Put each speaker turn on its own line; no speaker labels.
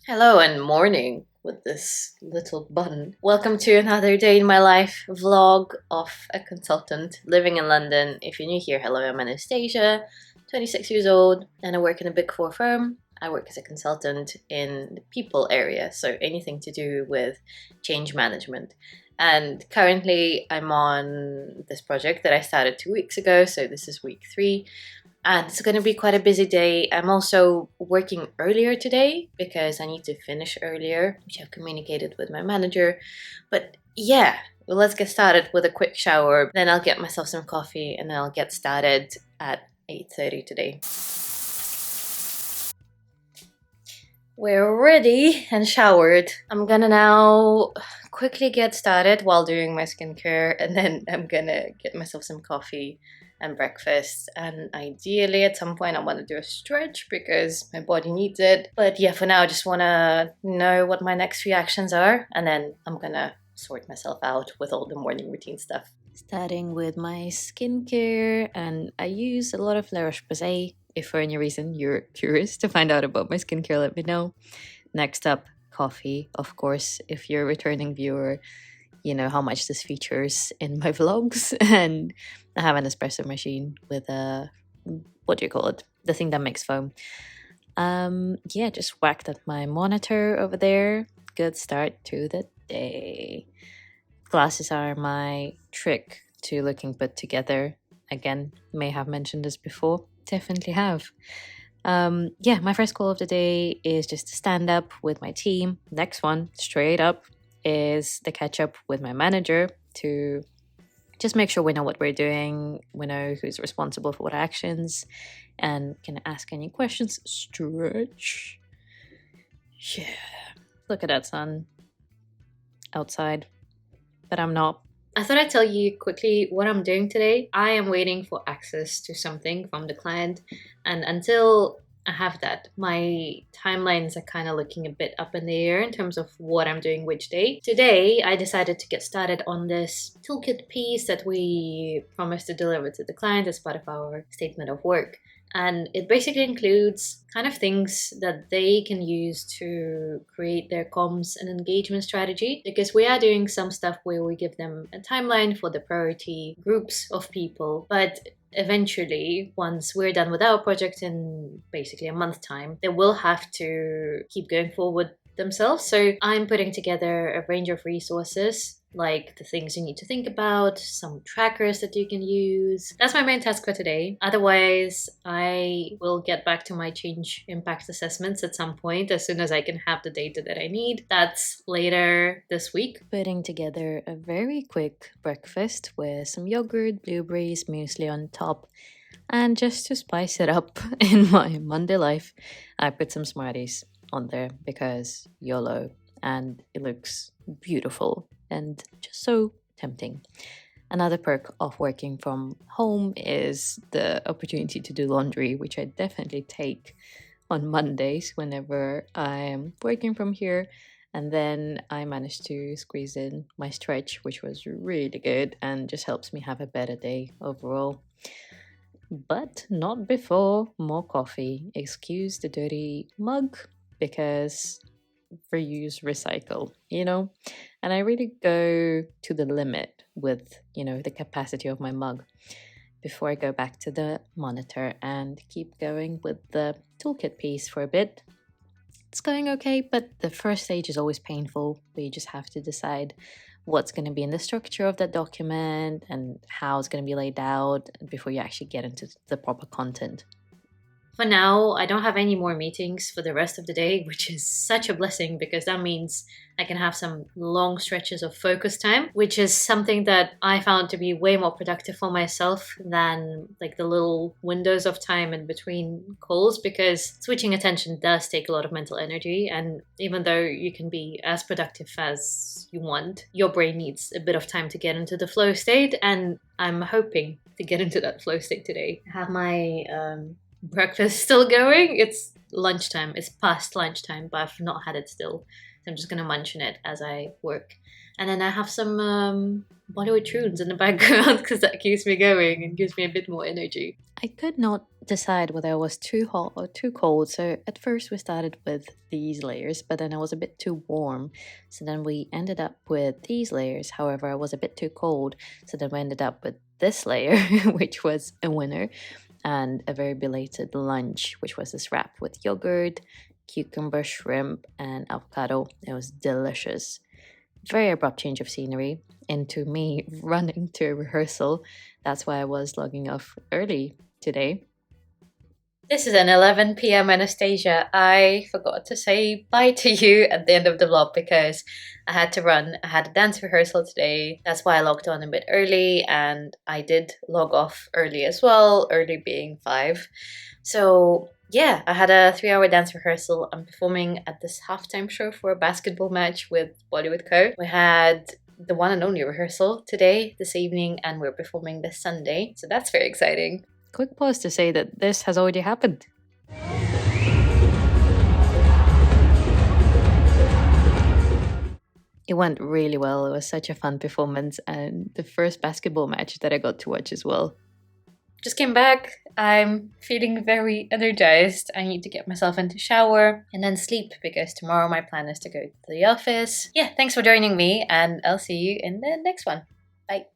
Hello and morning with this little button. Welcome to another day in my life vlog of a consultant living in London. If you're new here, hello, I'm Anastasia, 26 years old, and I work in a big four firm. I work as a consultant in the people area, so anything to do with change management. And currently, I'm on this project that I started 2 weeks ago, so this is week three and it's going to be quite a busy day. I'm also working earlier today because I need to finish earlier, which I've communicated with my manager. But yeah, well, let's get started with a quick shower. Then I'll get myself some coffee and I'll get started at 8:30 today. We're ready and showered. I'm gonna now quickly get started while doing my skincare, and then I'm gonna get myself some coffee and breakfast. And ideally, at some point, I want to do a stretch because my body needs it. But yeah, for now, I just want to know what my next few actions are, and then I'm gonna sort myself out with all the morning routine stuff. Starting with my skincare, and I use a lot of La Roche-Posay. If for any reason you're curious to find out about my skincare, let me know. Next up, coffee, of course. If you're a returning viewer, you know how much this features in my vlogs. And I have an espresso machine with a, what do you call it? The thing that makes foam. Yeah, just whacked at my monitor over there. Good start to the day. Glasses are my trick to looking put together. Again, may have mentioned this before. Definitely have. Yeah, my first call of the day is just to stand up with my team. Next one, straight up, is the catch up with my manager to just make sure we know what we're doing, we know who's responsible for what actions, and can ask any questions. Stretch. Yeah. Look at that sun outside, but I'm not. I thought I'd tell you quickly what I'm doing today. I am waiting for access to something from the client, and until I have that, my timelines are kind of looking a bit up in the air in terms of what I'm doing which day. Today, I decided to get started on this toolkit piece that we promised to deliver to the client as part of our statement of work. And it basically includes kind of things that they can use to create their comms and engagement strategy, because we are doing some stuff where we give them a timeline for the priority groups of people. But eventually, once we're done with our project in basically a month time, they will have to keep going forward themselves. So I'm putting together a range of resources, like the things you need to think about, some trackers that you can use. That's my main task for today. Otherwise, I will get back to my change impact assessments at some point as soon as I can have the data that I need. That's later this week. Putting together a very quick breakfast with some yogurt, blueberries, muesli on top. And just to spice it up in my Monday life, I put some Smarties on there because YOLO, and it looks beautiful and just so tempting. Another perk of working from home is the opportunity to do laundry, which I definitely take on Mondays whenever I am working from here. And then I managed to squeeze in my stretch, which was really good and just helps me have a better day overall. But not before more coffee. Excuse the dirty mug because reuse, recycle, And I really go to the limit with, the capacity of my mug before I go back to the monitor and keep going with the toolkit piece for a bit. It's going okay, but the first stage is always painful, where you just have to decide what's going to be in the structure of that document and how it's going to be laid out before you actually get into the proper content. For now, I don't have any more meetings for the rest of the day, which is such a blessing because that means I can have some long stretches of focus time, which is something that I found to be way more productive for myself than like the little windows of time in between calls, because switching attention does take a lot of mental energy. And even though you can be as productive as you want, your brain needs a bit of time to get into the flow state. And I'm hoping to get into that flow state today. I have my breakfast still going. It's lunchtime. It's past lunchtime, but I've not had it still. So I'm just gonna munch on it as I work. And then I have some Bollywood tunes in the background because that keeps me going and gives me a bit more energy. I could not decide whether I was too hot or too cold, so at first we started with these layers, but then I was a bit too warm, so then we ended up with these layers. However, I was a bit too cold, so then we ended up with this layer, which was a winner, and a very belated lunch, which was this wrap with yogurt, cucumber, shrimp, and avocado. It was delicious. Very abrupt change of scenery into me running to a rehearsal. That's why I was logging off early today. This is an 11 p.m. Anastasia. I forgot to say bye to you at the end of the vlog because I had to run. I had a dance rehearsal today. That's why I logged on a bit early, and I did log off early as well, early being 5. So yeah, I had a 3-hour dance rehearsal. I'm performing at this halftime show for a basketball match with Bollywood Co. We had the one and only rehearsal today, this evening, and we're performing this Sunday. So that's very exciting. Quick pause to say that this has already happened. It went really well. It was such a fun performance and the first basketball match that I got to watch as well. Just came back. I'm feeling very energized. I need to get myself into shower and then sleep because tomorrow my plan is to go to the office. Yeah, thanks for joining me and I'll see you in the next one. Bye.